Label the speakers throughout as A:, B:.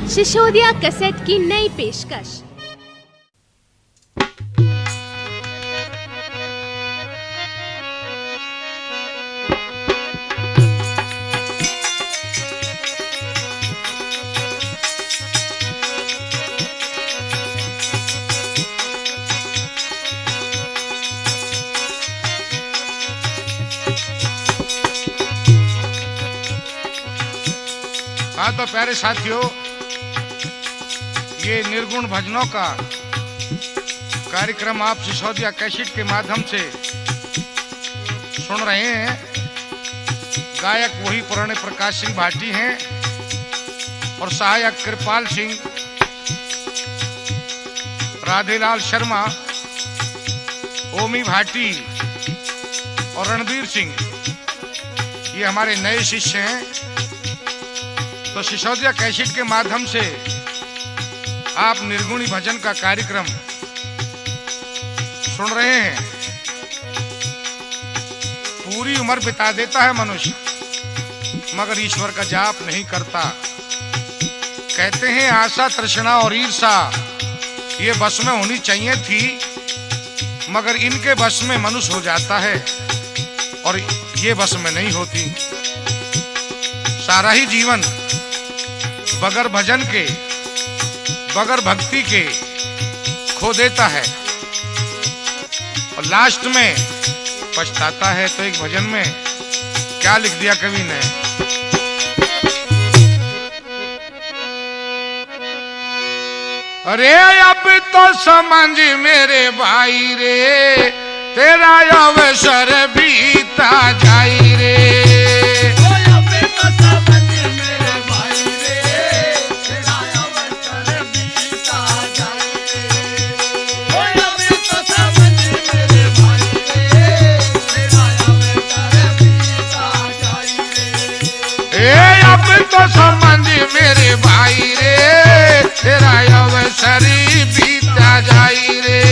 A: Sisodia cassette की नई पेशकश।
B: हाँ तो प्यारे साथियों, ये निर्गुण भजनों का कार्यक्रम आप सिसोदिया कैसेट के माध्यम से सुन रहे हैं। गायक वही पुराने प्रकाश सिंह भाटी हैं और सहायक कृपाल सिंह, राधेलाल शर्मा, ओमी भाटी और रणबीर सिंह, ये हमारे नए शिष्य हैं। तो सिसोदिया कैसेट के माध्यम से आप निर्गुणी भजन का कार्यक्रम सुन रहे हैं। पूरी उम्र बिता देता है मनुष्य, मगर ईश्वर का जाप नहीं करता। कहते हैं आशा, तृष्णा और ईर्षा ये बस में होनी चाहिए थी, मगर इनके बस में मनुष्य हो जाता है और ये बस में नहीं होती। सारा ही जीवन बगैर भजन के, बगैर भक्ति के खो देता है और लास्ट में पछताता है। तो एक भजन में क्या लिख दिया कवि ने, अरे अब तो समझ मेरे भाई रे, तेरा अवसर बीता जाई रे। तो समझ मेरे भाई रे, तेरा अवसर बीता जाई रे।
C: तो समझ मेरे भाई रे, तेरा अवसर बीता जाई रे।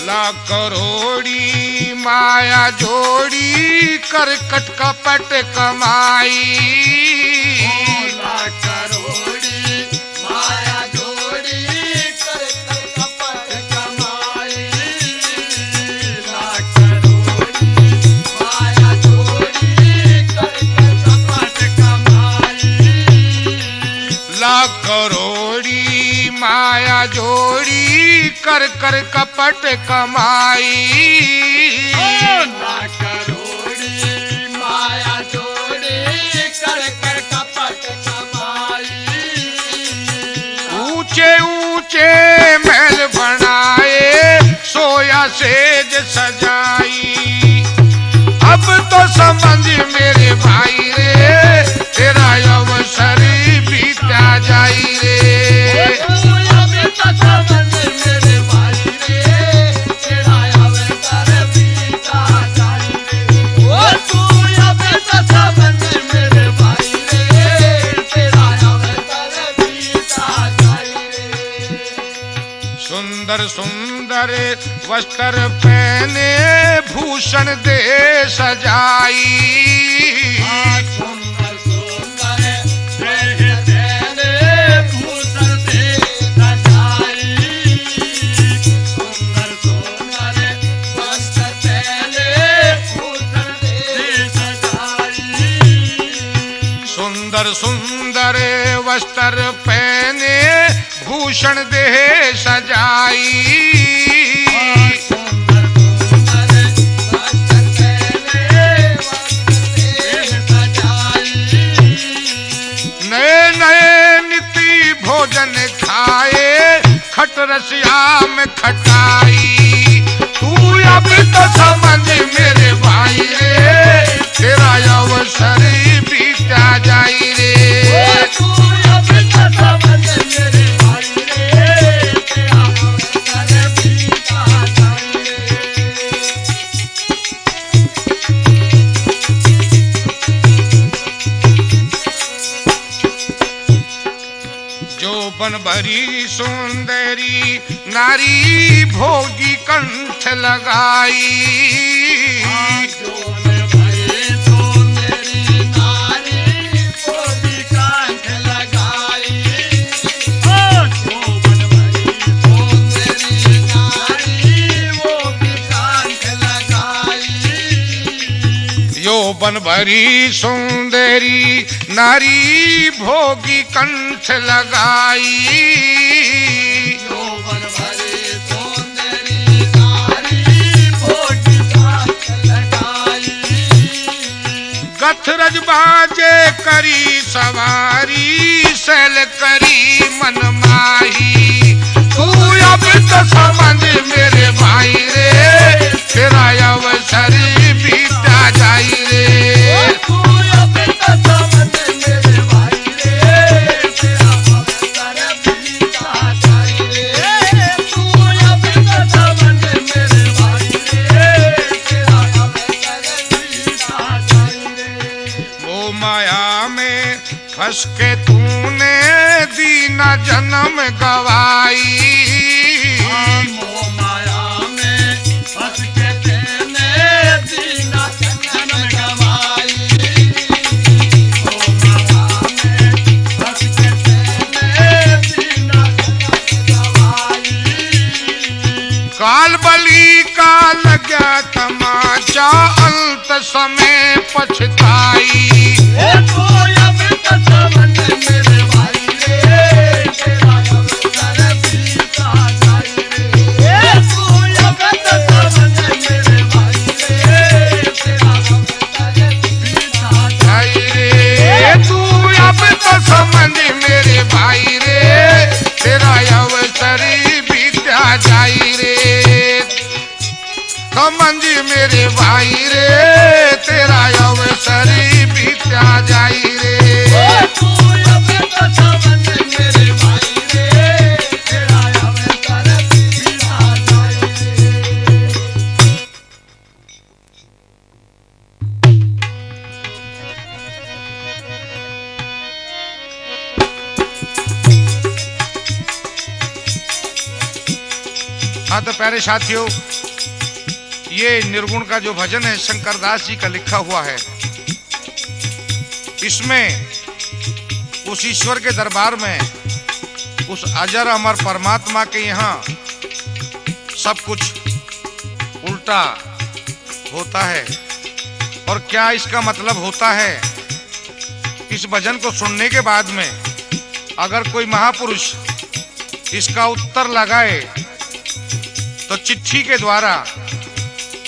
B: ला करोड़ी माया जोड़ी, कर कट कपट कमाई। करोड़ी माया जोड़ी, कर कर कपट कमाई।
C: करोड़ी माया जोड़ी, कर कर कपट कमाई।
B: ऊंचे ऊंचे महल बनाए, सोया सेज सजाई। अब तो समझ मेरे भाई रे, तेरा अवसर बीता जाई रे। सुंदर सुंदर वस्त्र पहने, भूषण दे सजाई। सुंदर सुंदर वस्त्र पहने, भूषण दे सजाई। नए नए नित्य भोजन खाए, खट रसिया में खटाई। तू अब तो समझ मेरे भाई रे, तेरा अवसर बीता जाई रे। जो बन भरी सुंदरी नारी, भोगी कंठ लगाई। यौवन भरी सुंदरी नारी भोगी कंठ लगाई।
C: यौवन भरी सुंदरी नारी भोगी कंठ लगाई।
B: गथरज बाजे करी सवारी सैल करी मन माही। तू अब तो समझ मेरे भाई रे तेरा अवसर बीता जाई रे।
C: तू अब तो समझ मेरे भाई रे तेरा अवसर बीता जाई रे। तू अब तो समझ मेरे भाई रे तेरा अवसर बीता जाई रे।
B: वो माया में फंस के तूने दीना जन्म गवाई। काल बली का लगा तमाचा अंत समय पछताई।
C: तू अब तो समझ मेरे भाई रे तेरा अवसर बीता जाई रे। तू अब तो समझ मेरे भाई रे तेरा अवसर बीता
B: जाई रे। तू अब तो समझ मेरे भाई रे तेरा अवसर बीता जाई रे। समझ मेरे भाई रे तेरा अवसर बीता जाई रे।
C: तू अब तो समझ मेरे भाई रे तेरा अवसर बीता जाई रे।
B: हाँ तो प्यारे साथियों, ये निर्गुण का जो भजन है शंकरदास जी का लिखा हुआ है। इसमें उस ईश्वर के दरबार में उस अजर अमर परमात्मा के यहाँ सब कुछ उल्टा होता है। और क्या इसका मतलब होता है? इस भजन को सुनने के बाद में अगर कोई महापुरुष इसका उत्तर लगाए तो चिट्ठी के द्वारा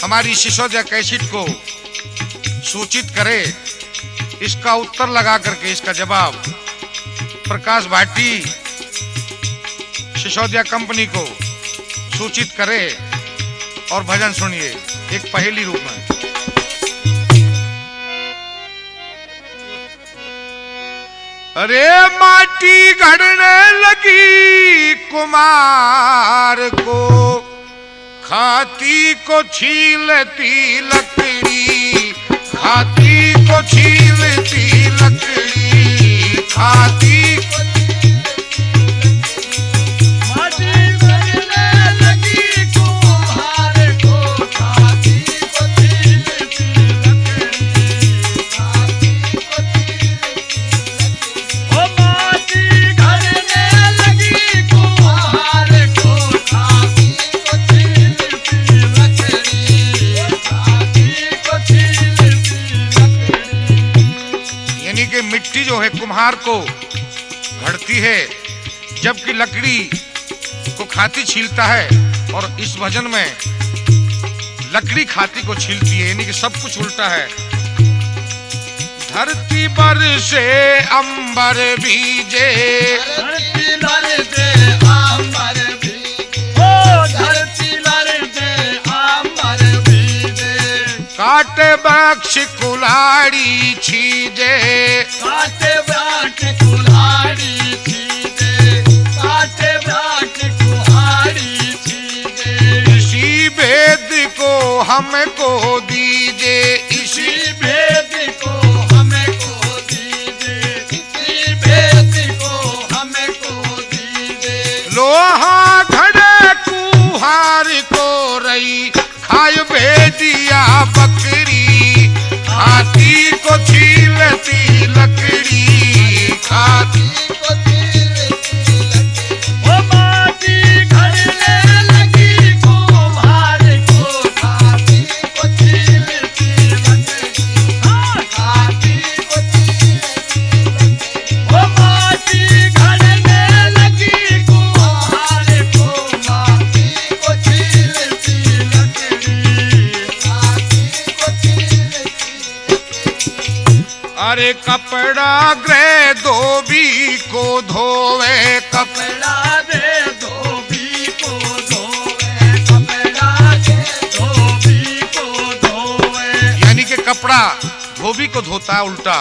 B: हमारी सिसोदिया कैसेट को सूचित करे। इसका उत्तर लगा करके इसका जवाब प्रकाश भाटी सिसोदिया कंपनी को सूचित करे और भजन सुनिए एक पहेली रूप में। अरे माटी गढ़ने लगी कुमार को खाती को छीलती लकड़ी। खाती को छीलती लकड़ी खाती
C: माटी गढ़ने लगी कुम्हार को खाती को छीलती लकड़ी। खाती को छीलती ओ माटी गढ़ने लगी कुम्हार को खाती को छीलती लकड़ी। खाती को छीलती लकड़ी।
B: यानी कि मिट्टी जो है कुम्हार को घड़ती है जबकि लकड़ी को खाती छीलता है। और इस भजन में लकड़ी खाती को छीलती है, यानी कि सब कुछ उल्टा है। धरती बरसे अंबर भीजे
C: धरती बरसे अंबर भीगे। ओ धरती बरसे अंबर भीगे।
B: काटे वृक्ष कुल्हाड़ी छीजे।
C: काटे वृक्ष कुल्हाड़ी छीजे। काटे वृक्ष कुल्हाड़ी छीजे।
B: इसी भेद को हमको दीजे।
C: इसी भेद को हमको दीजे। इसी भेद को हमको दीजे।
B: लोहा घड़े कुम्हार को रही गाय भेजिया बकरी, हाथी को छीलती लकड़ी, खाती
C: को छीलती लकड़ी। वो माटी घड़ने लगी कुम्हार को, हाथी को छीलती लकड़ी, हाथी को छीलती लकड़ी। वो माटी घड़ने लगी कुम्हार को, हाथी को छीलती लकड़ी, हाथी को छीलती लकड़ी।
B: अरे कपड़ा ग्रह धोबी को धोवे,
C: कपड़ा दे धोबी को धोवे, कपड़ा दे धोबी को धोवे।
B: यानी कि कपड़ा धोबी को धोता है उल्टा,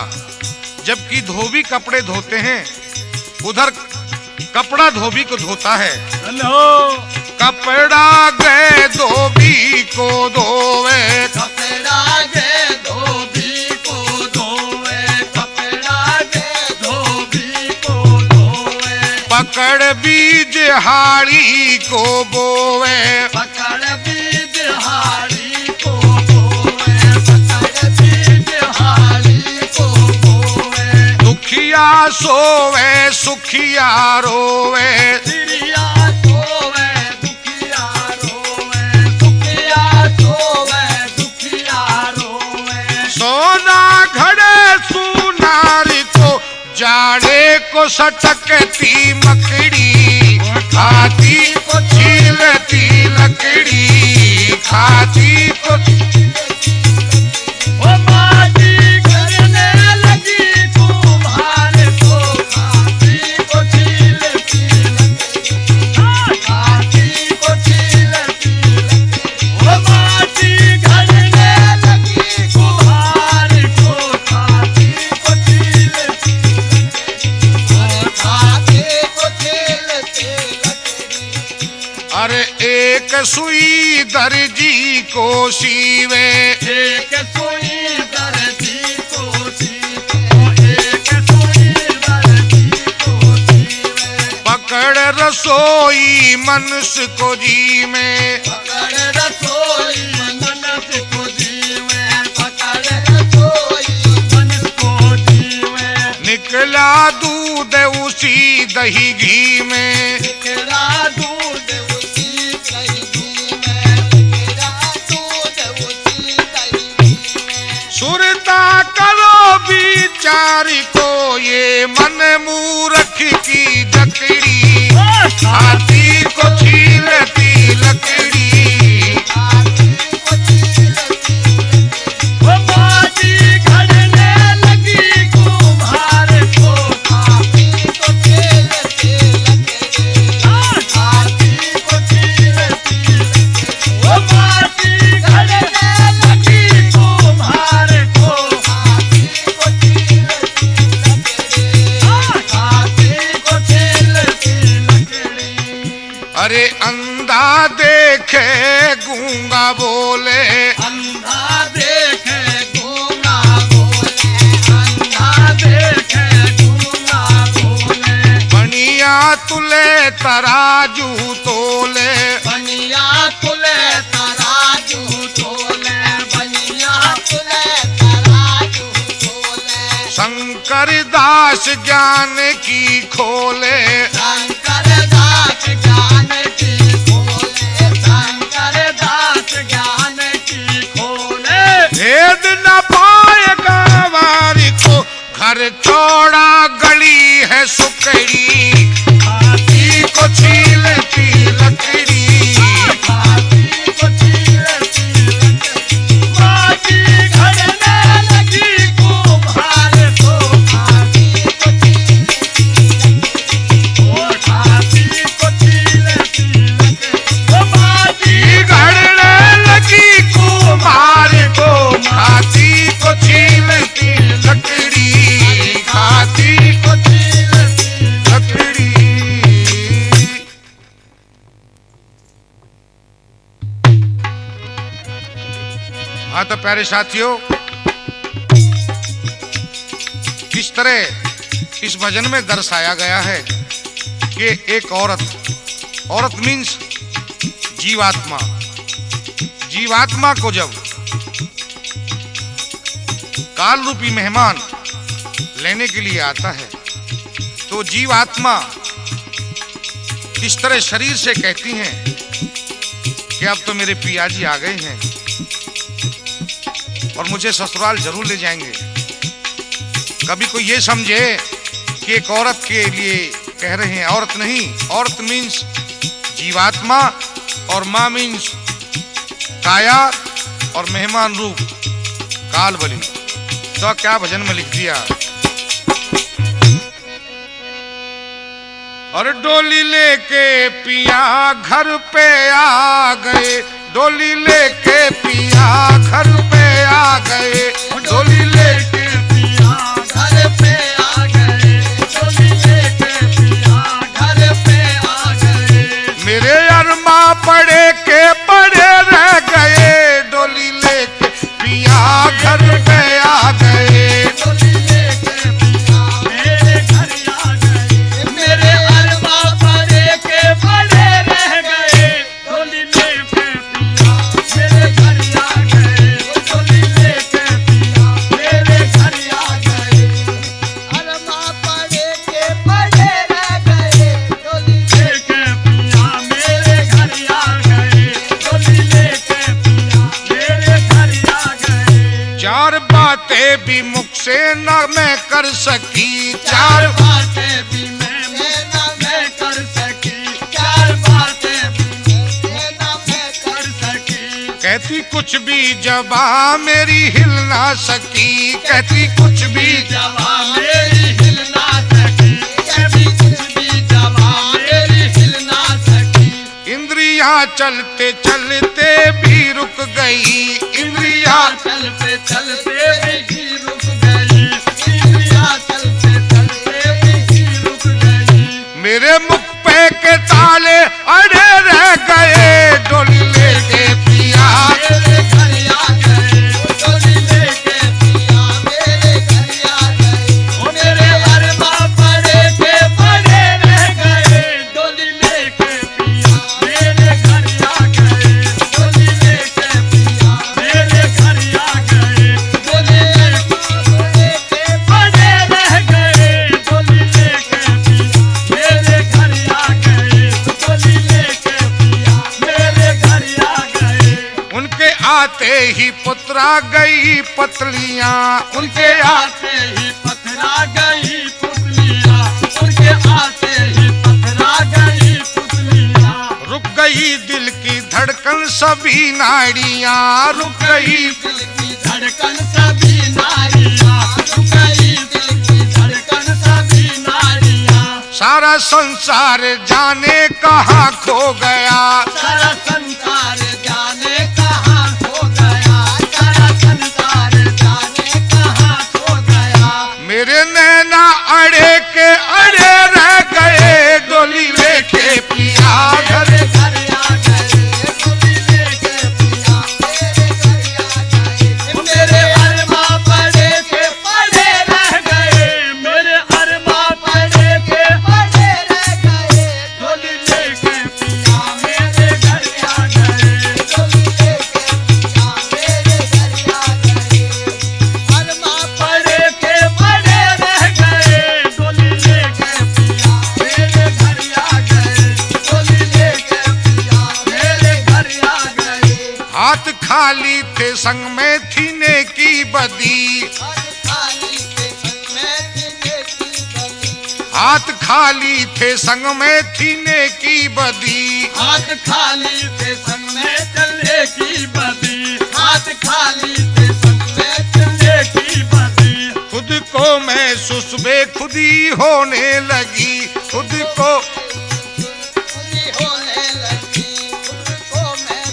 B: जबकि धोबी कपड़े धोते हैं, उधर कपड़ा धोबी को धोता है।
C: हेलो,
B: कपड़ा गए धोबी को धोवे,
C: कपड़ा दे धोबी को धोवे, कपड़ा दे धोबी को धोवे।
B: पकड़ बीज हाड़ी को बोवे,
C: पकड़ बीज हाड़ी को बोवे, पकड़ बीज हाड़ी को बोवे।
B: दुखिया सोवे सुखिया रोवे,
C: दुखिया सोवे, दुखिया रोवे, दुखिया सोवे, दुखिया रोवे।
B: सोना घड़े सुनार को, जाड़े को सटकती मकड़ी, खाती को छीलती लकड़ी, खाती को।
C: वो माटी घड़ने लगी कुम्हार को, हाथी को छीलती लकड़ी, हाथी को छीलती लकड़ी। वो माटी घड़ने लगी कुम्हार को, हाथी को छीलती लकड़ी, हाथी को छीलती लकड़ी।
B: अरे एक सुई दर्जी को सीवे,
C: एक सुई दर्जी को सीवे, एक सुई दर्जी को सीवे।
B: पकड़ रसोई मनुष्य को जी में,
C: पकड़ रसोई मनुष्य को जीवे, पकड़ रसोई मनुष्य को जीवे।
B: निकला दूध उसी दही घी में,
C: निकला दूध उसी दही में, निकला दूध उसी दही में।
B: सुरता करो बिचारी को, ये मन मूर्ख की जकड़ी, हाथी को छीलती लकड़ी।
C: हाथी को छीलती लकड़ी। वो माटी घड़ने लगी कुम्हार को, हाथी को छीलती लकड़ी, हाथी को छीलती लकड़ी। वो माटी घड़ने लगी कुम्हार को, हाथी को छीलती लकड़ी, हाथी को छीलती लकड़ी।
B: अरे अंधा देखे गूंगा बोले,
C: अंधा देखे गूंगा बोले, अंधा देखे गूंगा बोले।
B: बनिया तुले तराजू तोले,
C: बनिया तुले तराजू तोले, बनिया तुले तराजू तोले।
B: शंकर दास ज्ञान की खोले,
C: शंकर दास ज्ञान की खोले, शंकर दास ज्ञान की खोले।
B: भेद न पाएगा वारी को, घर चौड़ा गली है सुकड़ी, हाथी को छीलती लकड़ी।
C: हाथी को छीलती लकड़ी। माटी घड़ने लगी कुम्हार को, हाथी को छीलती लकड़ी, ओ हाथी को छीलती लकड़ी। ओ माटी
B: घड़ने लगी कुम्हार को, हाथी को छीलती लकड़ी, हाथी को
C: छीलती
B: लकड़ी। हाँ तो प्यारे साथियों, किस तरह इस भजन में दर्शाया गया है कि एक औरत मीन्स जीवात्मा जीवात्मा को जब काल रूपी मेहमान लेने के लिए आता है तो जीवात्मा इस तरह शरीर से कहती हैं कि अब तो मेरे पियाजी आ गए हैं और मुझे ससुराल जरूर ले जाएंगे। कभी कोई ये समझे कि एक औरत के लिए कह रहे हैं, औरत नहीं, औरत मीन्स जीवात्मा और माँ मीन्स काया और मेहमान रूप काल बलि। तो क्या भजन में लिख दिया, और डोली लेके पिया घर पे आ गए, डोली लेके पिया घर पे आ गए, डोली लेके
C: पिया घर पे आ गए, डोली लेके पिया घर पे आ गए।
B: मेरे अरमा पड़े के पड़े रह गए, डोली लेके पिया घर पे आ गए,
C: डोली लेके पिया मेरे घर आ गए। मेरे अरमा पड़े के पड़े रह गए, डोली लेके पिया मेरे घर आ गए, डोली लेके पिया मेरे घर आ गए। अरमा पड़े के पड़े रह गए, डोली लेके पिया मेरे घर आ गए, डोली लेके पिया मेरे घर आ गए।
B: चार बातें भी मुख से न मैं कर सकी, चार
C: बातें भी मैं ना मैं कर सकी, चार बातें भी मैं ना मैं कर सकी।
B: कहती कुछ भी जबा मेरी हिल ना सकी, कहती कुछ भी
C: जवा मेरी हिल ना सकी, कभी कुछ भी जवा मेरी हिल ना सकी।
B: इंद्रियां चलते चलते भी रुक गई, इंद्रियां
C: चलते चलते भी रुक गई, इंद्रियां चलते चलते भी रुक गई।
B: मेरे मुख पे के ताले अड़े रह गए, डोली लेके पिया
C: मेरे घर आ गए, डोली लेके पिया मेरे घर आ गए। ओ मेरे अरमा पड़े के पड़े रह गए, डोली लेके पिया मेरे घर आ गए, डोली लेके पिया मेरे घर आ गए। डोली लेके पड़े रह गए, डोली लेके पिया मेरे घर आ गए, डोली लेके पिया मेरे घर आ गए।
B: उनके आते ही पुत्रा गई पतलियां, उनके
C: आते ही पथरा गई पुतलियां, उनके आते ही पथरा गई पुतलियां।
B: रुक गई दिल की धड़कन सभी नाड़ियां, रुक गई
C: दिल की धड़कन सभी नारियां, रुक गई दिल की धड़कन सभी नारियां।
B: सारा संसार जाने कहाँ खो गया,
C: सारा संसार जाने कहाँ खो गया, सारा संसार जाने कहाँ खो गया।
B: मेरे नैना अड़े के अड़े रह गए, डोली लेके पिया घर।
C: मेरे घर आ गए, डोली लेके पिया मेरे घर आ गए। मेरे अरमा पड़े के पड़े रह गए, मेरे अरमा पड़े के पड़े रह गए, डोली लेके पिया मेरे घर आ गए, डोली लेके पिया मेरे घर आ गए। अरमा पड़े के पड़े रह गए, डोली लेके पिया मेरे घर आ गए, डोली लेके पिया मेरे घर आ गए।
B: हाथ खाली थे संग में थी नेकी बदी,
C: खाली के संग में थी नेकी बदी,
B: हाथ खाली थे संग में थी नेकी बदी।
C: हाथ खाली थे संग में चलने की बदी, हाथ खाली थे संग में चलने की बदी।
B: खुद को महसूस बेखुदी होने लगी, खुद को
C: खुदी होने लगी, खुद को मैं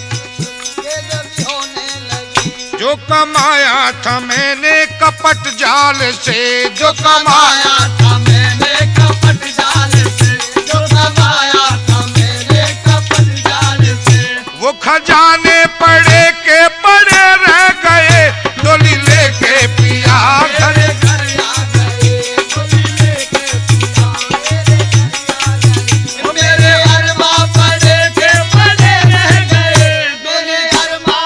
C: बेदर्दी होने लगी।
B: जो कमाया था मैंने कपट जाल से, जो कमाया
C: कमाया था मैंने कपट जाल से, जो कमाया था मैंने कपट जाल से।
B: वो खजाने पड़े के पड़े रह गए, डोली लेके पिया घर।
C: मेरे घर आ गए, डोली लेके पिया मेरे घर आ गए। मेरे अरमा पड़े के पड़े रह गए, मेरे अरमा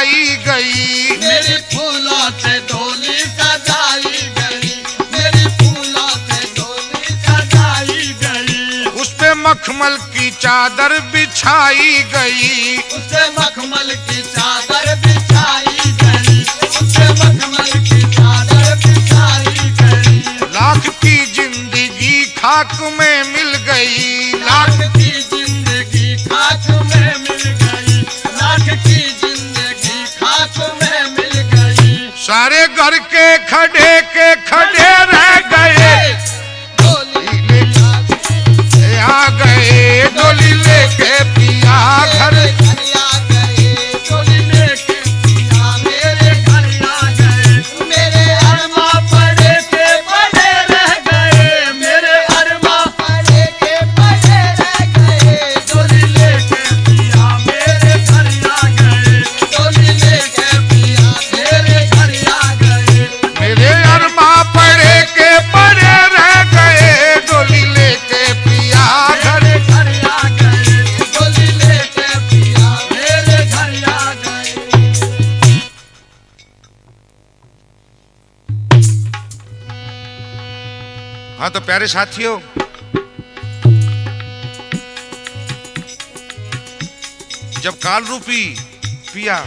B: सजाई गई,
C: मेरी फूलों से डोली सजाई गई, मेरी फूलों से डोली सजाई गई।
B: उस पे मखमल की चादर बिछाई गई,
C: उसे मखमल की चादर बिछाई गई, उसे मखमल की चादर बिछाई गई।
B: लाख की जिंदगी खाक में मिल गई,
C: लाख की जिंदगी खाक में मिल गई, लाख की जिंदगी खाक में मिल गई।
B: सारे घर के खड़े रह गए,
C: डोली ले
B: आ गए डोली लेके पिया घर।
C: आ गए, डोली लेके पिया मेरे घर आ गए। मेरे अरमा पड़े के पड़े रह गए, मेरे अरमा पड़े के पड़े रह गए। डोली लेके पिया मेरे घर आ गए, डोली लेके पिया मेरे घर आ गए।
B: मेरे अरमा पड़े के पड़े रह गए, डोली लेके पिया घर।
C: घर आ गए, डोली लेके पिया मेरे घर आ गए।
B: हाँ तो प्यारे साथियों, जब काल रूपी पिया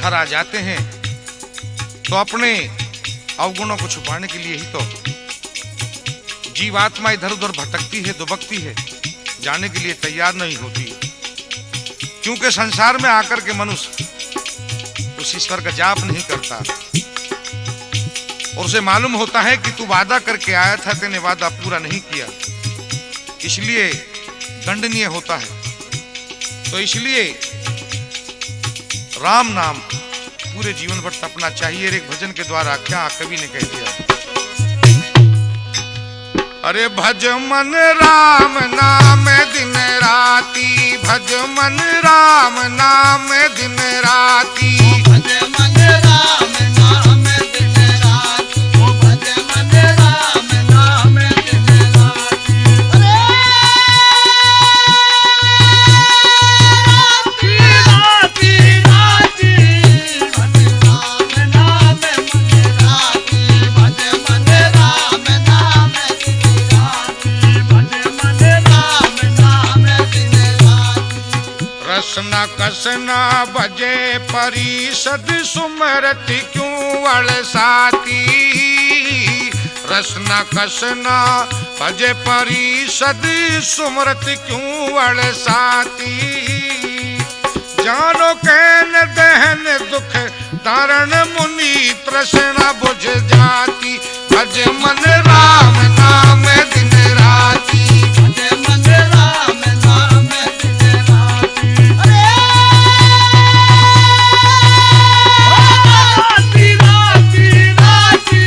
B: घर आ जाते हैं तो अपने अवगुणों को छुपाने के लिए ही तो जीवात्मा इधर उधर भटकती है, दुबकती है, जाने के लिए तैयार नहीं होती, क्योंकि संसार में आकर के मनुष्य उस ईश्वर का जाप नहीं करता और उसे मालूम होता है कि तू वादा करके आया था, तेने वादा पूरा नहीं किया, इसलिए दंडनीय होता है। तो इसलिए राम नाम पूरे जीवन भर तपना चाहिए। एक भजन के द्वारा क्या कवि ने कह दिया, अरे भज मन राम नाम दिन राती, भज मन राम नाम दिन राती।
C: भज मन राम नाम दिन रात, ओ भज मन राम नाम दिन रात। राती राती भज राम नाम दिन राती, भज मन राम नाम दिन राती, भज मन राम नाम दिन राती।
B: रसना कसना बजे परिषद सुमरत क्यों अड़साती, रसना कसना बजे परिषद सुमरत क्यों अड़साती। जानो कहन दहन दुख धारण मुनि तृष्णा बुझ जाती। भज मन राम नाम दिन राती,
C: भज मन राम नाम दिन राती। राती राती राती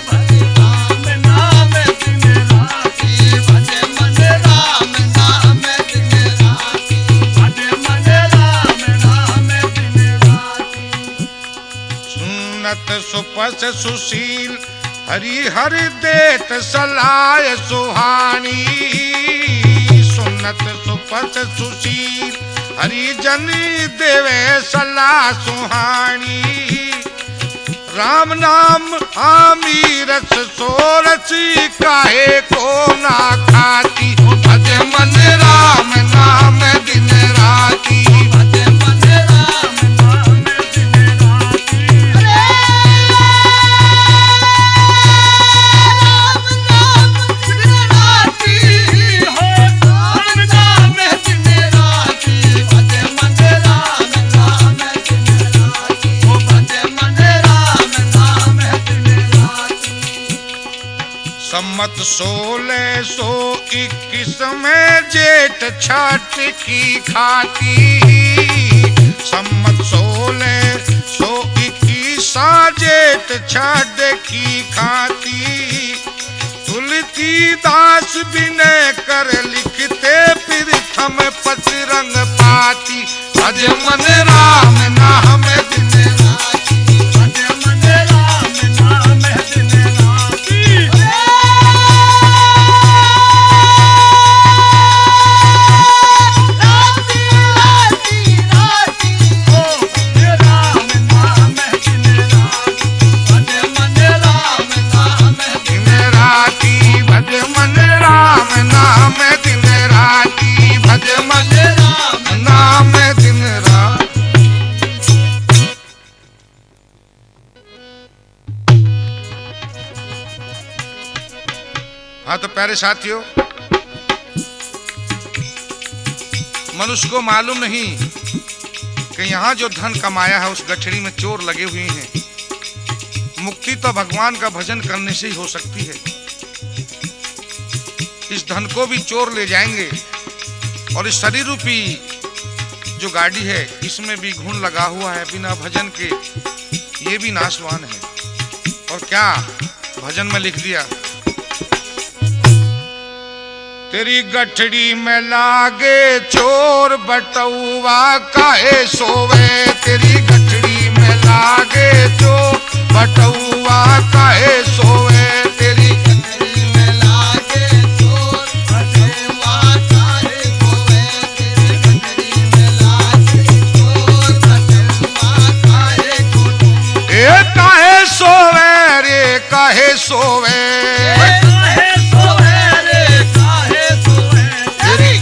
C: भज राम नाम दिन राती, भज मन राम नाम दिन राती, भज मन राम नाम दिन राती।
B: सुनत सुपस सुशील हरिहर देत सलाय सुहानी, सुनत सुपस सुशील हरिजन देवे सलाह सुहानी। राम नाम आमी रस सोरस काहे को ना खाती। भज मन राम नाम दिन राती,
C: भज मन राम नाम दिन राती। राम नाम दिन राती, हो राम नाम दिन राती। भज मन राम नाम दिन राती, हो भज मन राम नाम दिन राती।
B: सम्मत 1621 में जेठ छठ की खाती, सम्मत 1621 जेठ छठ की खाती। तुलसीदास विनय कर लिखते प्रथम पचरंग पाती। भज मन राम नाम दिन
C: राती, भज मन राम नाम दिन राती। राती राती राती, ओ
B: हाँ तो प्यारे साथियों, मनुष्य को मालूम नहीं कि यहाँ जो धन कमाया है उस गठरी में चोर लगे हुए हैं। मुक्ति तो भगवान का भजन करने से ही हो सकती है। इस धन को भी चोर ले जाएंगे और इस शरीर रूपी जो गाड़ी है इसमें भी घुन लगा हुआ है बिना भजन के, ये भी नाशवान है। और क्या भजन में लिख दिया, तेरी गठड़ी में लागे चोर बटुआ काहे सोवे, तेरी गठड़ी में लागे चोर बटुआ काहे सोवे, तेरी
C: गठरी में लागे चोर बटुआ काहे सोवे, तेरी गठरी में लागे चोर बटुआ काहे सोवे,
B: ए काहे सोवे रे काहे सोवे,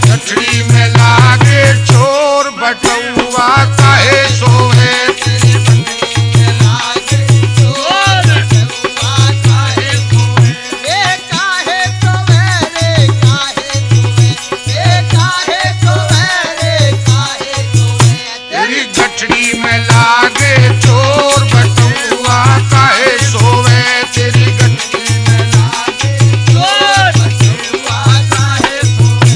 B: गठड़ी में लागे चोर बटुआ काहे सोवे,
C: तेरी गठरी में लागे चोर बटुआ काहे सोवे, ए काहे सोवे रे काहे सोवे, ए काहे सोवे रे काहे सोवे,
B: तेरी गठड़ी में लागे चोर बटुआ काहे सोवे, तेरी गठड़ी में
C: लागे चोर बटुआ काहे सोवे,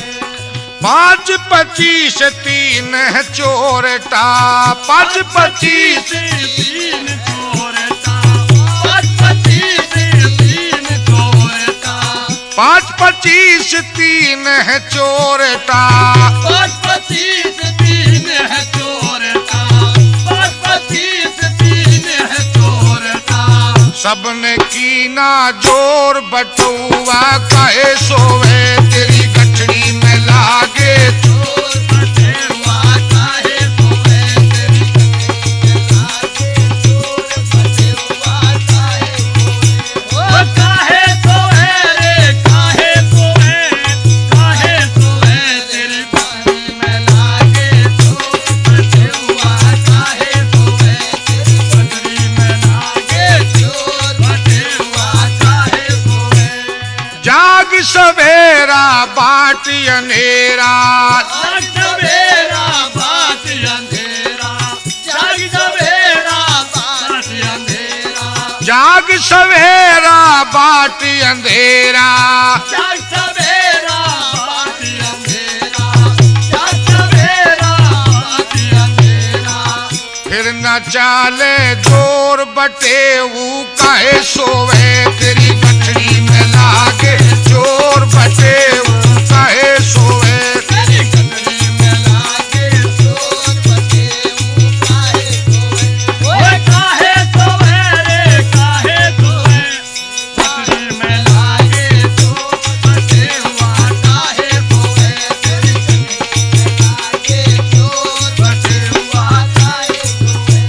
B: 5-25 3 है चोरटा, 5-25
C: 3 चोरटा, 5-25 3 चोरटा,
B: 5-25 3 है चोरटा,
C: 5-25 3 है चोरटा, 5-25 3 है चोरटा,
B: सबने कीना जोर बटुआ काहे सोवे, तेरी गठड़ी में लागे
C: चोर बटुआ काहे सोवे, तेरी गठरी में लागे चोर बटुआ काहे सोवे, ओ काहे सोवे रे काहे सोवे, काहे सोवे, तेरी गठरी में लागे चोर बटुआ काहे सोवे, तेरी गठरी में लागे चोर बटुआ काहे सोवे,
B: जाग सवेरा बाट अंधेरा,
C: जाग सवेरा बाट अंधेरा, जाग सवेरा बाट अंधेरा,
B: जाग सवेरा बाट अंधेरा,
C: जाग सवेरा बाट अंधेरा, जाग सवेरा बाट अंधेरा,
B: फिर न चाले जोर बटेऊ काहे सोवे, तेरी गठड़ी में लागे चोर बटेऊ काहे सोवे,
C: तेरी गठरी में लागे चोर बटेऊ काहे सोवे, ओए काहे सोवे रे काहे सोवे, गठरी में लागे चोर बटेऊ काहे सोवे, तेरी गठरी में लागे चोर बटेऊ काहे सोवे,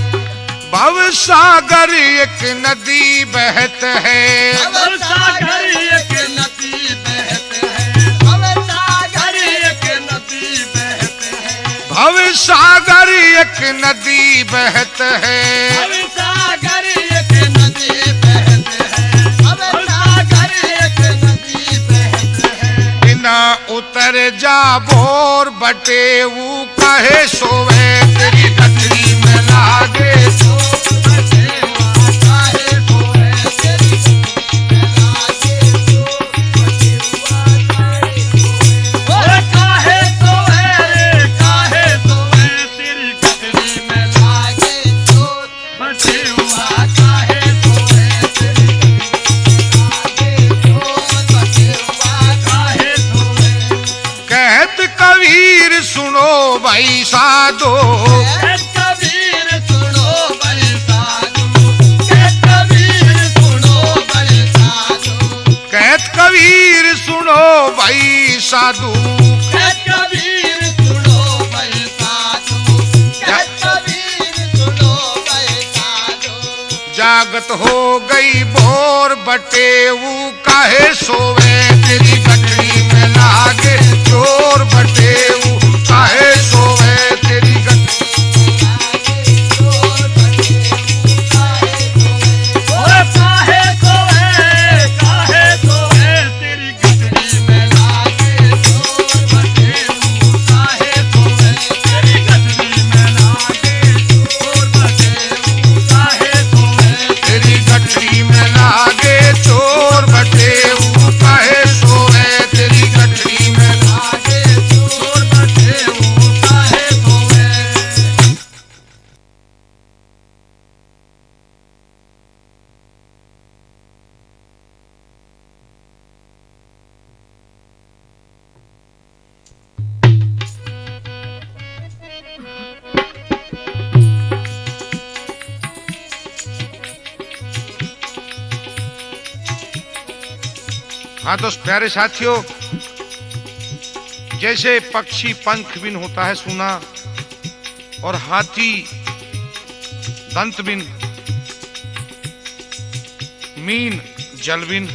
B: भव सागर एक नदी बहत है,
C: भव सागर एक नदी बहत है, भव सागर एक नदी बहत है,
B: भव सागर एक नदी बहत है,
C: भव सागर एक नदी बहत है, भव सागर एक नदी बहत है,
B: बिना उतर जा भोर बटेऊ काहे सोवे, तेरी गठड़ी में लागे
C: चोर बटेवा काहे सोवे, तेरी गठरी में लागे चोर बटेवा काहे सोवे, ओ काहे सोवे रे काहे सोवे, तेरी गठरी में लागे चोर बटेवा काहे सोवे, तेरी गठरी में लागे चोर बटेवा काहे सोवे,
B: कहत कबीर सुनो भाई साधो,
C: कबीर सुनो बल साधु, कबीर सुनो बल साधु,
B: कहत कबीर सुनो भाई साधु,
C: कबीर सुनो बल साधु, कबीर सुनो बल साधु,
B: जागत हो गई भोर बटेऊ काहे सोवे, तेरी गठड़ी में लागे चोर बटेऊ काहे सोवे, तेरी गठड़ी
C: लागे चोर बटेऊ काहे सोवे, ओ काहे सोवे तेरी
B: हाँ तो प्यारे साथियों, जैसे पक्षी पंख बिन होता है सूना और हाथी दंत बिन, मीन जल बिन,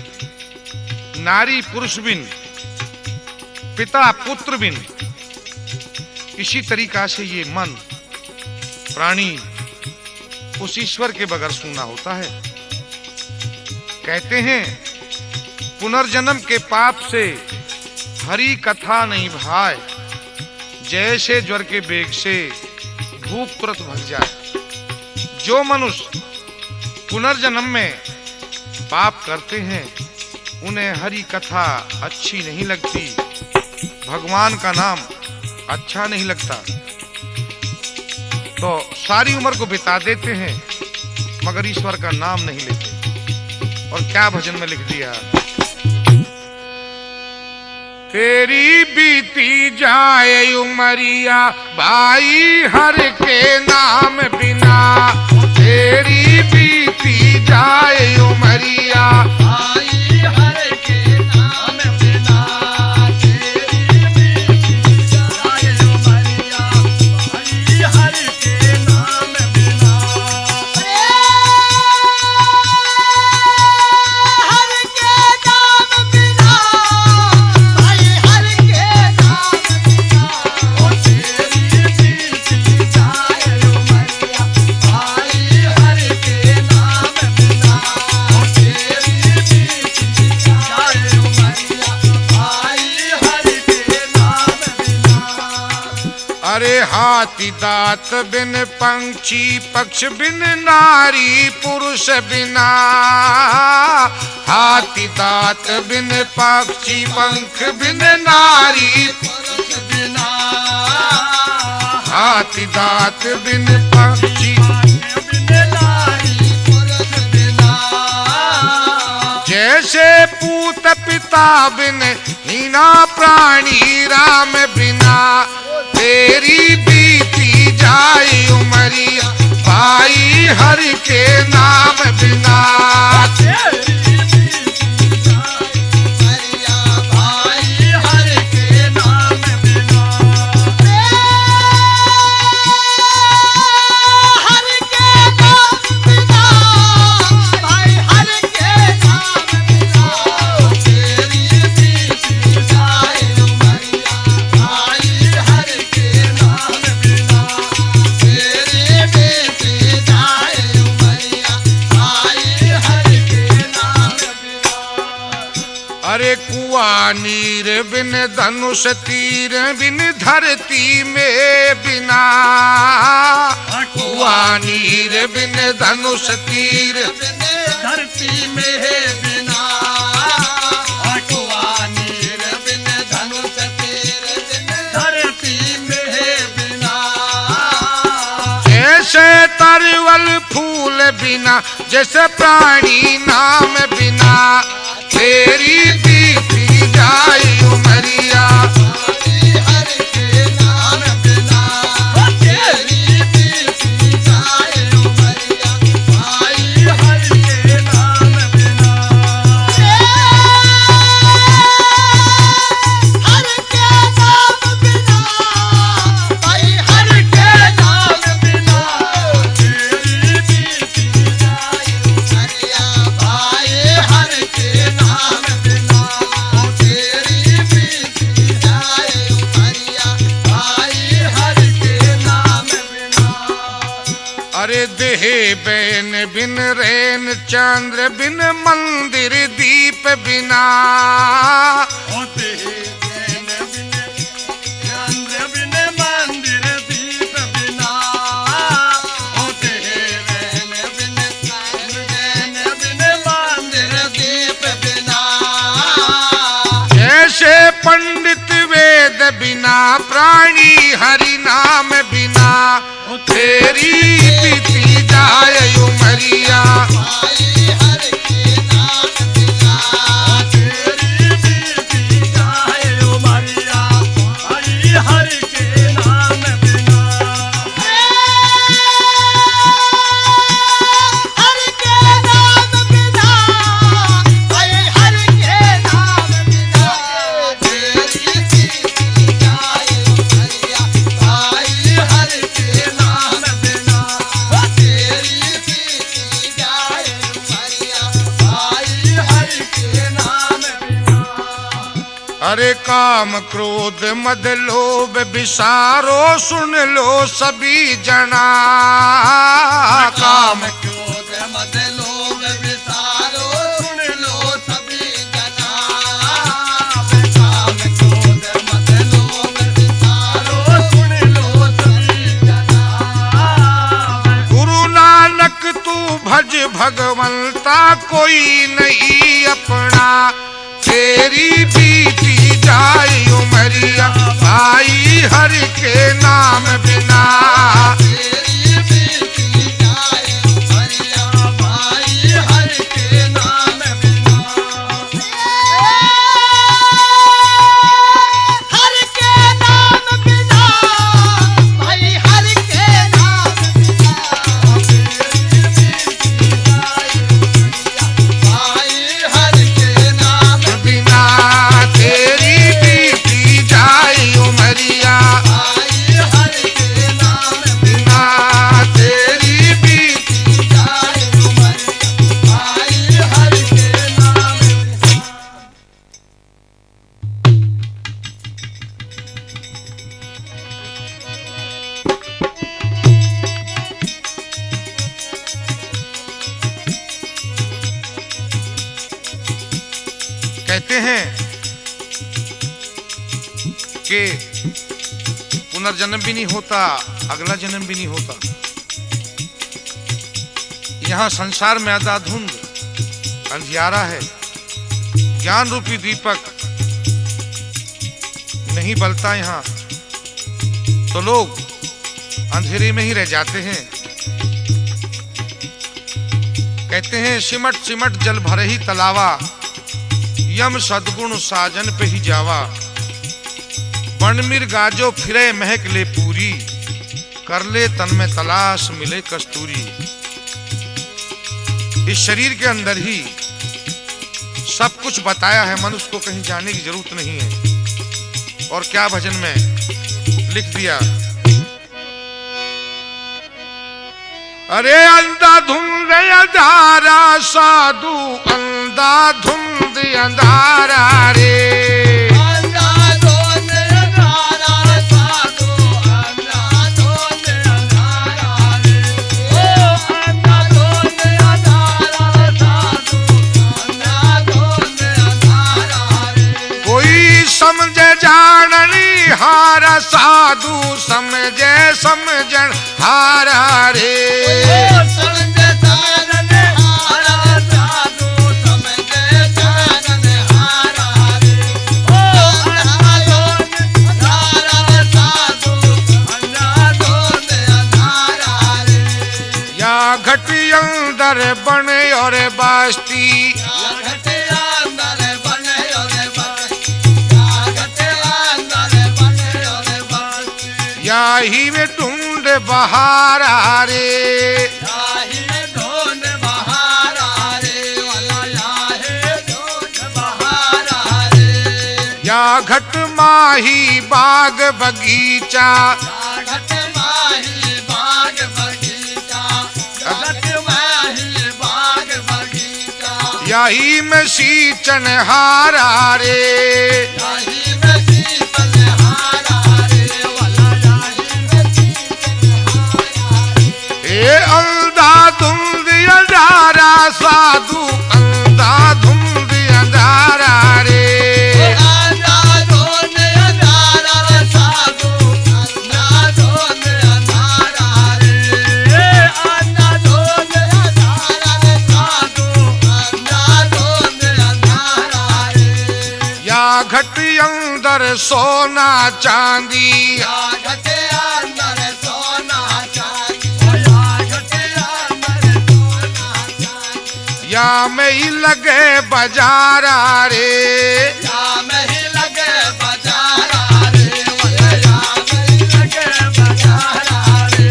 B: नारी पुरुष बिन, पिता पुत्र बिन, इसी तरीका से ये मन प्राणी उस ईश्वर के बगैर सूना होता है। कहते हैं पुनर्जन्म के पाप से हरि कथा नहीं भाए, जैसे ज्वर के बेग से भूख तुरंत भग जाए। जो मनुष्य पुनर्जन्म में पाप करते हैं उन्हें हरि कथा अच्छी नहीं लगती, भगवान का नाम अच्छा नहीं लगता, तो सारी उम्र को बिता देते हैं मगर ईश्वर का नाम नहीं लेते। और क्या भजन में लिख दिया, तेरी बीती जाए उमरिया भाई हर के नाम बिना, तेरी बीती जाए उमरिया
C: भाई हर के नाम बिना, तेरी बीती जाए उमरिया भाई हर के नाम बिना। हर के नाम बिना, भाई हर के नाम बिना, ओ तेरी बीती जाए उमरिया भाई हर के नाम बिना, ओ तेरी बीती जाए उमरिया भाई हर के नाम बिना।
B: अरे हाथी दांत बिन पंछी पक्ष बिन नारी पुरुष बिना, हाथी दांत बिन पक्षी पंख बिन नारी,
C: पुरुष बिना,
B: हाथी दांत बिन पक्षी
C: बिन नारी पुरुष बिना,
B: जैसे पूत पिता बिन हीना प्राणी राम बिना, तेरी बीती जाए उमरिया भाई हर के नाम बिना।
C: तेरी बीती जाए उमरिया भाई हर के नाम बिना। हर के नाम बिना, भाई हर के नाम बिना, तेरी बीती जाए उमरिया भाई हर के नाम बिना, तेरी बीती जाए उमरिया भाई हर के नाम बिना।
B: अरे कुआ नीर बिन धनुष तीर बिन धरती में बिना, कुआ नीर बिन धनुष तीर
C: धरती में है बिना, अटवा नीर बिन धनुष तीर धरती में है बिना।
B: जैसे तरवल फूल बिना, जैसे प्राणी नाम बिना, तेरी बीती जाए उमरिया
C: भाई हर के नाम बिना, तेरी बीती जाए उमरिया भाई हर के नाम बिना। हर के नाम बिना, भाई हर के नाम बिना, तेरी बीती जाए उमरिया भाई हर के नाम बिना, ओ तेरी बीती जाए उमरिया भाई हर के नाम बिना।
B: अरे देहे बैन बिन रैन चंद्र बिन मंदिर दीप बिना,
C: होते हैं बिन चंद्र बिन मंदिर दीप बिना, होते हैं बिन मंदिर दीप बिना।
B: जैसे पंडित वेद बिना, प्राणी हरि नाम बिना, तेरी बीती जाए उमरिया
C: भाई हर के नाम बिना, तेरी बीती जाए उमरिया भाई हर के नाम बिना। हर के नाम बिना, भाई हर के नाम
B: अरे काम क्रोध मद लोभ विसारो सुन लो सभी जना। काम
C: क्रोध मद लोभ विसारो सुन लो सभी जना। काम क्रोध मद लोभ विसारो सुन लो सभी जना।
B: गुरु नानक तू भज भगवंता कोई नहीं अपना, तेरी बीती जाए उमरिया भाई हरि के नाम बिना।
C: तेरी बीती जाए उमरिया भाई हरि के नाम बिना। हरि के नाम बिना भाई हरि के नाम बिना। तेरी बीती जाए उमरिया भाई हरि के नाम
B: बिना तेरी बीती जाए उमरिया
C: भाई हरि के नाम
B: बिना तेरी बीती।
C: जाए उमरिया भाई हरि के नाम बिना।
B: कहते हैं कि पुनर्जन्म भी नहीं होता, अगला जन्म भी नहीं होता। यहाँ संसार में अंधाधुंध अंधियारा है, ज्ञान रूपी दीपक नहीं बलता यहाँ, तो लोग अंधेरे में ही रह जाते हैं। कहते हैं सिमट सिमट जल भरे ही तलावा, यम सद्गुण साजन पे ही जावा। बनमीर गाजो फिरे महक ले पूरी, कर ले तन में तलाश मिले कस्तूरी। इस शरीर के अंदर ही सब कुछ बताया है, मनुष्य को कहीं जाने की जरूरत नहीं है। और क्या भजन में लिख दिया, अरे अंधाधुंध अंधारा साधु अंधाधुंध अंधारा रे।
C: अंधाधुंध अंधारा साधु अंधाधुंध अंधारा रे। ओ अंधाधुंध अंधारा साधु अंधाधुंध अंधारा रे।
B: कोई समझे जाननी हारा साधु समझे समझन हारा रे।
C: समझे जानन हारा साधु समझे जानन हारा रे। ओ अंधाधुंध अंधारा साधु अंधाधुंध अंधारा रे।
B: या घटी अंदर बने और बास्ती,
C: या घटे अंदर बने और बस्ती। या घटे अंदर बने और बस्ती।
B: या ही में ढूंढ बहारा रे।
C: याही ढूंढ बहारा रे वाला याही ढूंढ बहारा रे।
B: या घट माही बाग बगीचा,
C: या घट माही बाग बगीचा। या घट माही बाग बगीचा।
B: यही में सींचन हारा रे।
C: याही में सीतल हारा रे वाला याही में सीतल हारा रे।
B: ए अंधाधुंध अंधारा साधु अंधाधुंध अंधारा रे।
C: अंधाधुंध अंधारा साधु अंधाधुंध अंधारा रे। अंधाधुंध अंधारा साधु अंधाधुंध अंधारा रे।
B: या घट अंदर सोना चांदी,
C: या घटे अंदर सोना चांदी। ओ या घटे अंदर सोना चांदी।
B: या में ही लगे बाजारा रे।
C: या में ही लगे बाजारा रे वाला या में ही लगे बाजारा रे।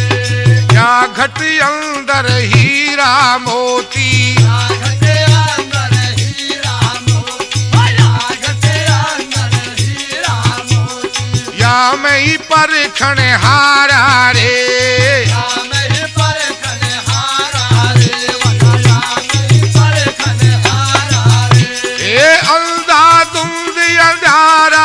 B: या घट अंदर हीरा मोती,
C: या घटे अंदर हीरा मोती। ओ या घटे अंदर हीरा मोती।
B: या में ही परखण हारा रे।
C: या में ही परखन हारा रे वाला या में ही परखन हारा रे।
B: ए अंधाधुंध अंधारा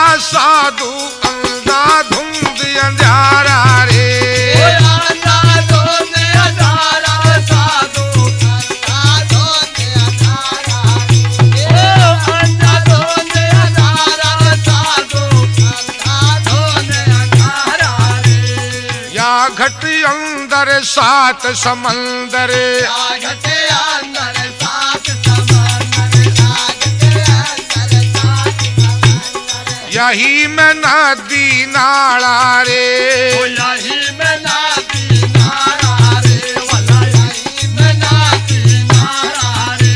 B: सात समंदर,
C: या घटे अंदर सात समंदर, या घटे अंदर सात समंदर।
B: यही में नदी नाला रे,
C: ओ यही में नदी नाला रे, वाला यही में नदी नाला रे।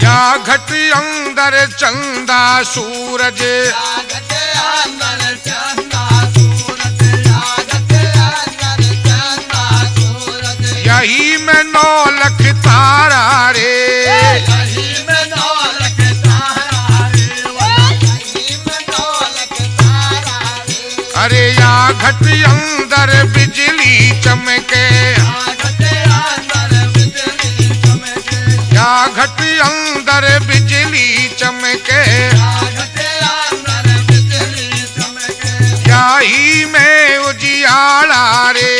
B: या घट अंदर चंदा सूरज,
C: या घटे अंदर चंदा सूरज, या घटे अंदर चंदा सूरज।
B: यही में 9 लख तारा रे,
C: यही में 9 लख तारा रे, वाला यही में 9 लख तारा रे।
B: अरे या घट अंदर बिजली चमके,
C: या घटे अंदर बिजली चमके,
B: या घट अंदर बिजली चमके,
C: या घटे अंदर बिजली चमके।
B: यही में उजियाला रे,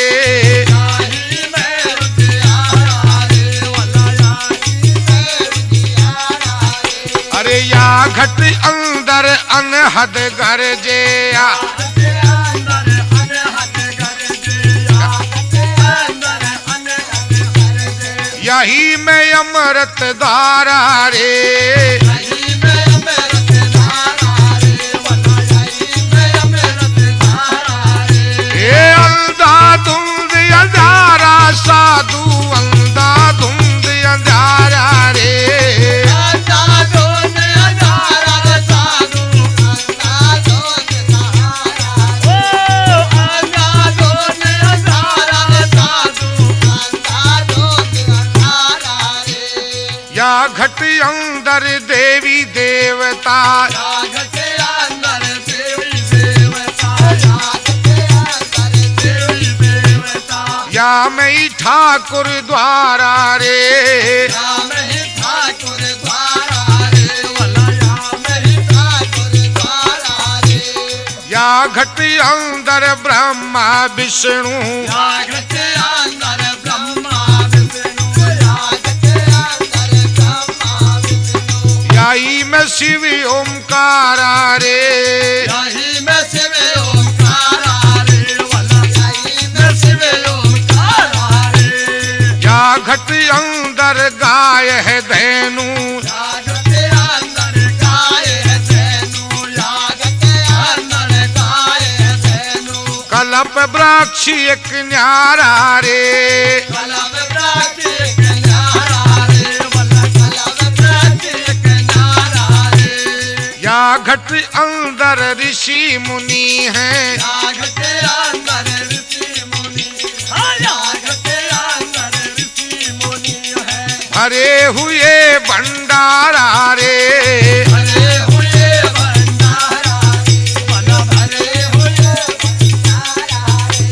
C: यही में उजियारा रे, वाला यही में उजियारा रे।
B: अरे या घट अंदर अनहद गरजे,
C: या घटे अंदर अनहद गरजे, या घटे अंदर अनहद गरजे।
B: यही में अमृत धारा रे,
C: यही में अमृत धारा रे, वाला यही में अमृत धारा रे।
B: ए अंधाधुंध अंधारा साधु, अंधाधुंध अंधारा रे,
C: अंधाधुंध अंधारा साधु, अंधाधुंध अंधारा। ओ अंधाधुंध अंधारा साधु, अंधाधुंध अंधारा रे।
B: या घट अंदर देवी देवता,
C: या घटे अंदर देवी देवता, या घटे अंदर देवी देवता।
B: या मैं ठाकुर द्वारा रे,
C: या में ही ठाकुर द्वारा रे, वाला या में ही ठाकुर द्वारा रे।
B: या घट अंदर ब्रह्मा विष्णु,
C: या घटे अंदर ब्रह्मा विष्णु, या घटे अंदर ब्रह्मा विष्णु।
B: यही में शिव ओमकारा रे,
C: यही में शिव ओंकारा रे, वाला यही में शिव ओंकारा रे।
B: या घट अंदर गाय है धैनु,
C: या घटे अंदर गाय है धैनु, या घटे अंदर गाय है धैनु।
B: कल्प वृक्ष एक न्यारा रे,
C: कलम वृक्ष एक न्यारा रे, वाला कलम वृक्ष एक न्यारा रे।
B: या घट अंदर ऋषि मुनि है,
C: या घटे अंदर ऋषि मुनि, हाँ या घटे अंदर ऋषि मुनि है।
B: भरे हुए भंडारा रे,
C: भरे हुए भंडारा रे, वाला भरे हुए भंडारा रे।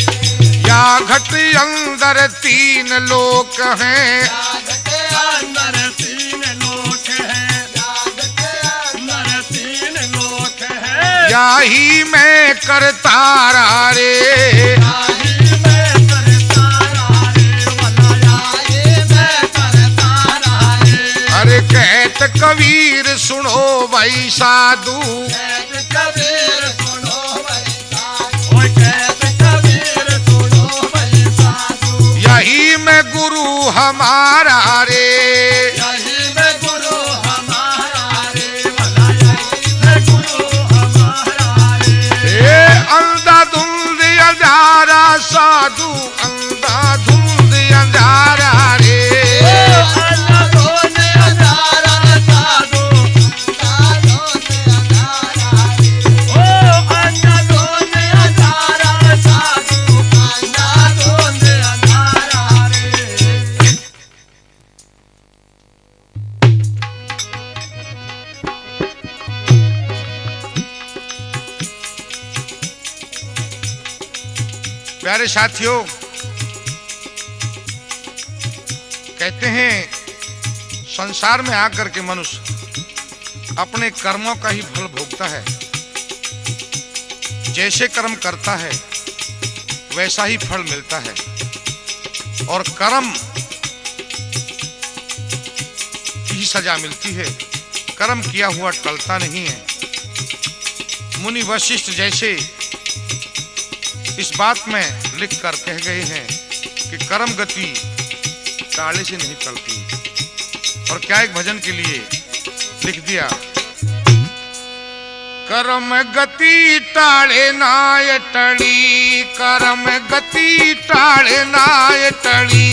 B: या घट अंदर 3 लोक हैं,
C: या घटे अंदर 3 लोक हैं, या घटे अंदर 3 लोक हैं।
B: यही मैं करतारा रे,
C: यही मैं करतारा रे, वाला यही मैं करतारा रे।
B: अरे कहत कबीर सुनो भाई साधु,
C: कहत कबीर सुनो भाई साधु, ओए कहत कबीर सुनो भाई साधु।
B: यही मैं गुरु हमारा रे,
C: यही में गुरु हमारा रे, वाला यही में गुरु हमारा रे।
B: ए अंधाधुंध अंधारा साधु, अंधाधुंध अंधारा रे,
C: अंधाधुंध अंधारा साधु, अंधाधुंध अंधारा रे। ओ अंधाधुंध अंधारा साधु, अंधाधुंध अंधारा रे।
B: प्यारे साथियों, कहते हैं संसार में आकर के मनुष्य अपने कर्मों का ही फल भोगता है। जैसे कर्म करता है वैसा ही फल मिलता है, और कर्म की सजा मिलती है। कर्म किया हुआ टलता नहीं है। मुनि वशिष्ठ जैसे इस बात में लिख कर कह गए हैं कि कर्म गति ताले से नहीं चलती। और क्या एक भजन के लिए लिख दिया, कर्म गति टाले नाय टली, कर्म गति टाले नाय टली।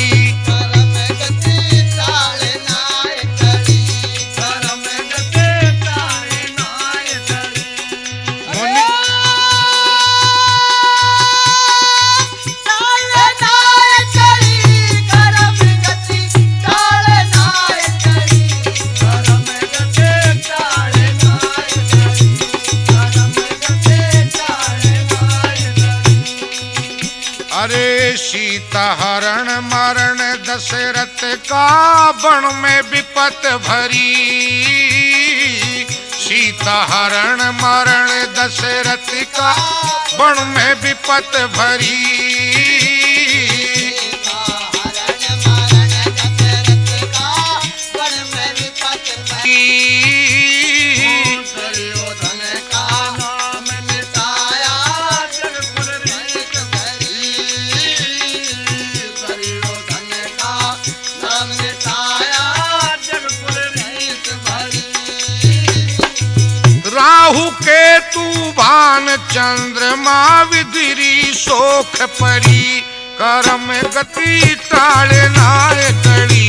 B: अरे सीता हरण मरण दशरथ का बन में विपत भरी, सीता हरण मरण दशरथ का बन में विपत भरी। राहु केतु भान चंद्रमा विधिरी शोक परी, कर्म गति टाले नाय टली।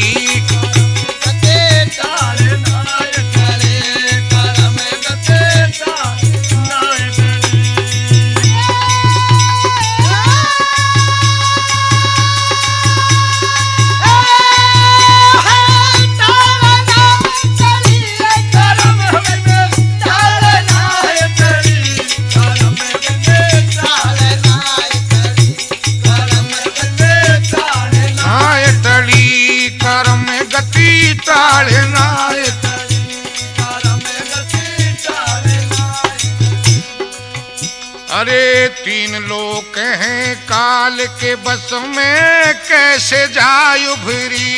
B: अरे तीन लोक हैं काल के बस में, कैसे जाय उभरी।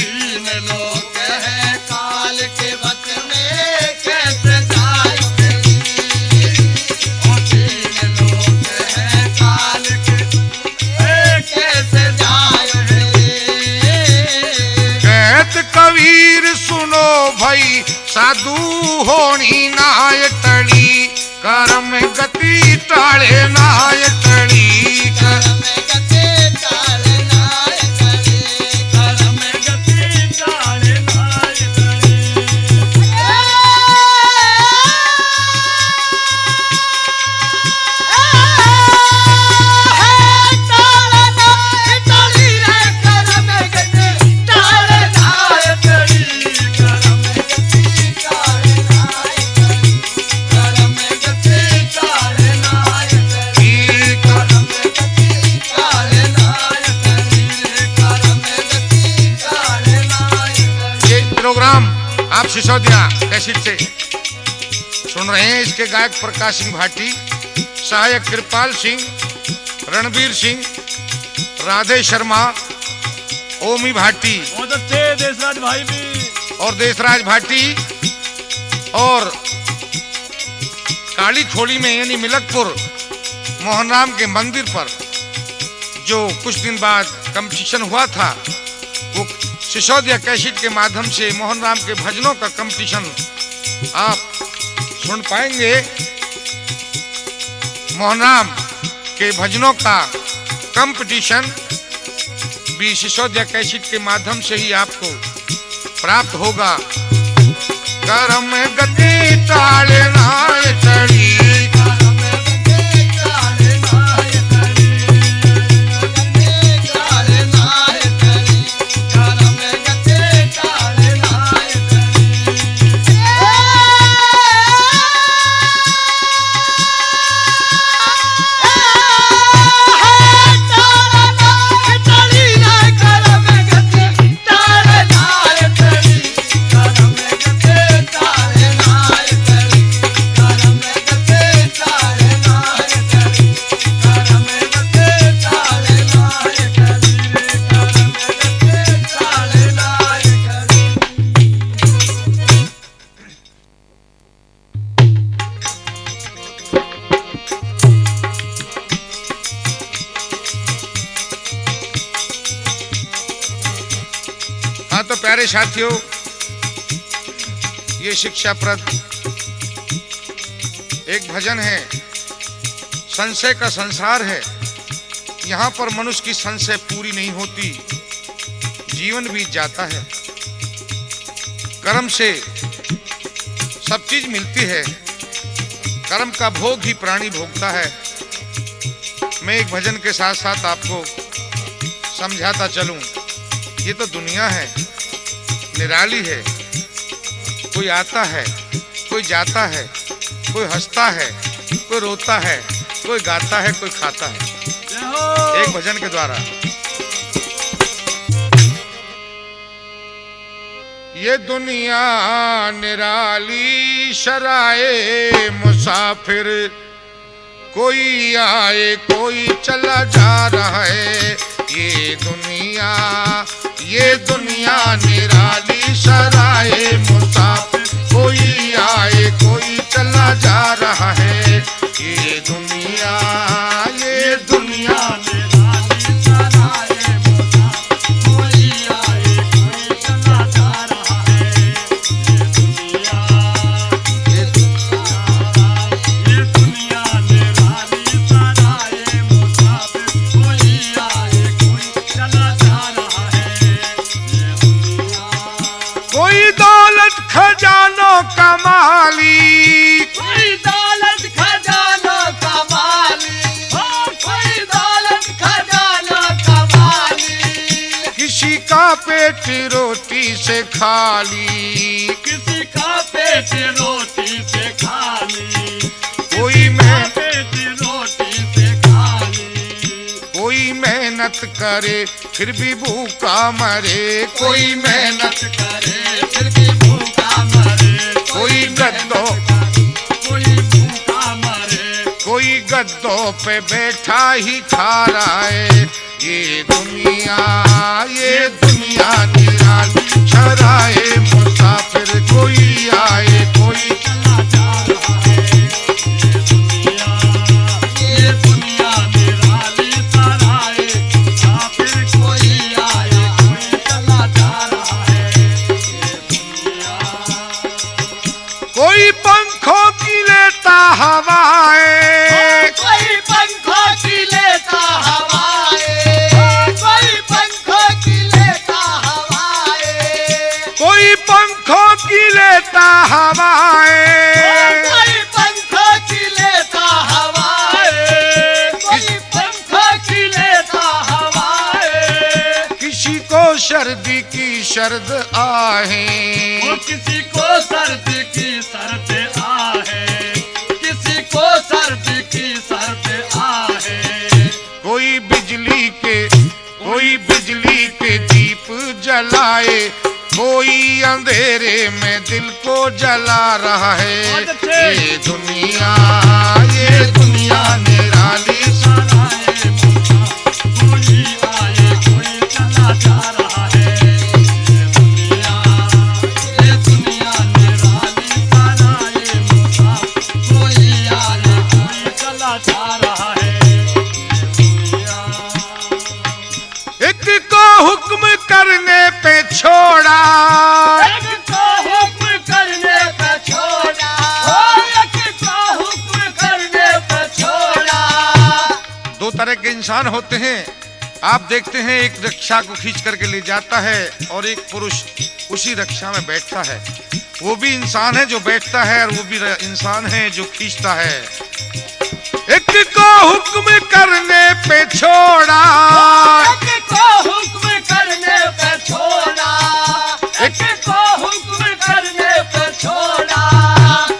C: तीन लोक हैं काल के बस में, कैसे जाय उभरी। तीन लोक हैं काल के कैसे जाय उभरी।
B: कहत कबीर सुनो भई साधु होनी नाय टली, कर्म गति टाले नाय टली।
C: कर्म गति टाले नाय टली, कर्म गति टाले नाय टली।
B: प्रोग्राम आप सिसोदिया कैसेट से सुन रहे हैं। इसके गायक प्रकाश सिंह भाटी, सहायक कृपाल सिंह, रणबीर सिंह, राधे शर्मा, ओमी भाटी,
C: बहुत अच्छे देशराज भाई भी,
B: और देशराज भाटी। और काली खोली में यानी मिलकपुर मोहन राम के मंदिर पर जो कुछ दिन बाद कंपटीशन हुआ था, वो सिसोदिया कैसेट के माध्यम से मोहन राम के भजनों का कंपटीशन आप सुन पाएंगे। मोहन राम के भजनों का कंपटीशन भी सिसोदिया कैसेट के माध्यम से ही आपको प्राप्त होगा। कर्म गति टाले नाय टली, तो प्यारे साथियों, ये शिक्षाप्रद एक भजन है। संशय का संसार है, यहाँ पर मनुष्य की संशय पूरी नहीं होती, जीवन बीत जाता है। कर्म से सब चीज मिलती है, कर्म का भोग ही प्राणी भोगता है। मैं एक भजन के साथ साथ आपको समझाता चलूं। ये तो दुनिया है, निराली है। कोई आता है, कोई जाता है, कोई हंसता है, कोई रोता है, कोई गाता है, कोई खाता है। एक भजन के द्वारा ये दुनिया निराली शराए मुसाफिर, कोई आए कोई चला जा रहा है। ये दुनिया निराली शराए मुसाफिर, कोई आए कोई चला जा रहा है। ये दुनिया
C: निराली शराए मुसाफिर, कोई आए कोई चला जा रहा है। ये दुनिया निराली शराए मुसाफिर, कोई आए कोई चला जा रहा है। ये दुनिया
B: कोई दौलत खजानों का माली,
C: कोई दौलत खजाना का माली, कोई दौलत खजाना का माली।
B: किसी का पेट रोटी से खाली,
C: किसी का पेट रोटी से खाली,
B: कोई मैं
C: पेट रोटी से खाली।
B: कोई मेहनत करे फिर भी भूखा मरे, कोई मेहनत
C: करे फिर भी भूखा मरे।
B: कोई गद्दों
C: कोई भूखा मरे।
B: कोई गद्दों पे बैठा ही खा रहा है। ये दुनिया निराली शराए मुसाफिर, कोई आए कोई
C: चला जा रहा है। ये दुनिया निराली शराए मुसाफिर, कोई आए कोई चला जा रहा है। ये दुनिया
B: कोई पंखों की लेता हवाएं,
C: कोई पंखों की लेता हवाएं, कोई पंखों की लेता हवाएं,
B: कोई पंखों की लेता हवाएं।
C: कोई पंखों की लेता हवाएं, कोई पंखों की लेता हवाएं।
B: किसी को सर्दी की शर्द आहें,
C: वो किसी को सर्दी की सर्द आहे, किसी को सर्दी की सर्द आहे।
B: कोई बिजली के दीप जलाए, कोई अंधेरे में दिल को जला रहा है। ये दुनिया निराली
C: शराए मुसाफिर, कोई आए कोई चला जा रहा है। ये दुनिया निराली शराए मुसाफिर, कोई आए कोई चला जा रहा है।
B: एक को हुक्म करने पे छोड़ा,
C: एक को हुक्म करने पे छोड़ा, एक को हुक्म करने पे छोड़ा।
B: दो तरह के इंसान होते हैं। आप देखते हैं एक रिक्शा को खींच करके ले जाता है और एक पुरुष उसी रिक्शा में बैठता है। वो भी इंसान है जो बैठता है और वो भी इंसान है जो खींचता है। एक को हुक्म करने पे छोड़ा,
C: एक को हुक्म करने पे छोड़ा, एक को हुक्म करने पे छोड़ा।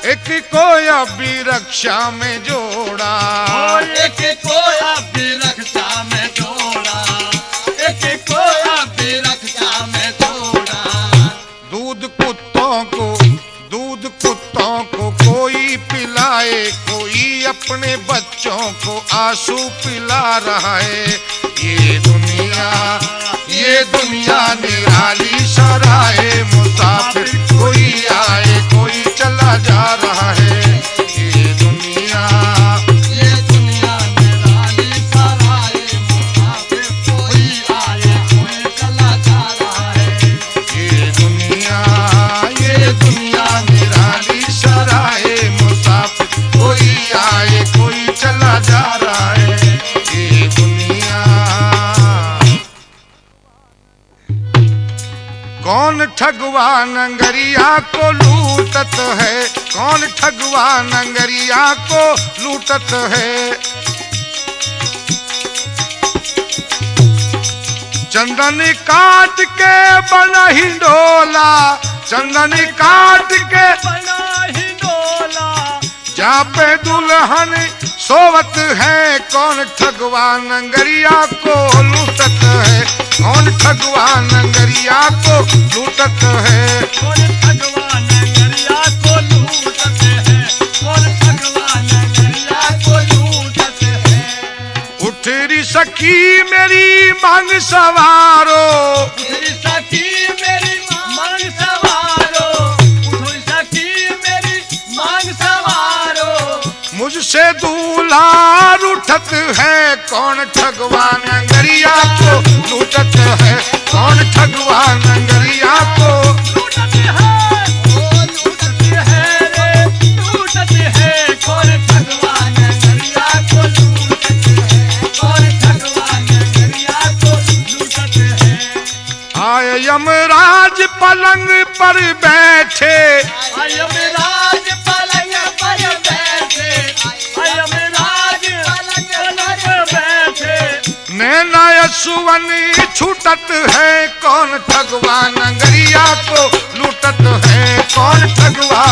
B: एक को अभी रक्षा में जोड़ा,
C: एक को अभी रक्षा में जोड़ा, एक को अभी रक्षा में जोड़ा।
B: दूध कुत्तों को कोई पिलाए, कोई अपने बच्चों को आंसू पिला रहा है। ये दुनिया निराली शराए मुसाफिर, कोई आए कोई चला जा रहा है। ये दुनिया
C: निराली शराए मुसाफिर, कोई आए कोई चला जा रहा है।
B: कौन ठगवा नंगरिया को लूटत है, कौन ठगवा नंगरिया को लूटत है। चंदन काट के बना हिंडोला, चंदन काट के
C: बना हिंडोला,
B: जहाँ पे दुल्हन सोवत है। कौन ठगवा नंगरिया को लूटत है, कौन ठगवा नंगरिया को लूटत है।
C: कौन ठगवा नंगरिया को लूटत है, कौन ठगवा नंगरिया को लूटत है।
B: उठ री सखी मेरी मांग सवारो,
C: उठरी सखी मेरी मांग सवारो, उठरी सखी मेरी मांग सवारो।
B: मुझसे दूल्हा रूठत है। कौन ठगवा नंगरिया को लूटत है, कौन ठगवा नंगरिया को
C: लूटत है, ओ लूटत है रे, लूटत है। कौन ठगवा नंगरिया को लूटत है, कौन ठगवा नंगरिया को लूटत है।
B: आए यमराज पलंग पर बैठे,
C: यमराज पलंग पर बैठे, यमराज पलंग पर बैठे।
B: नैना यशुवन छूटत है। कौन ठगवा नंगरिया को लूटत है, कौन ठगवा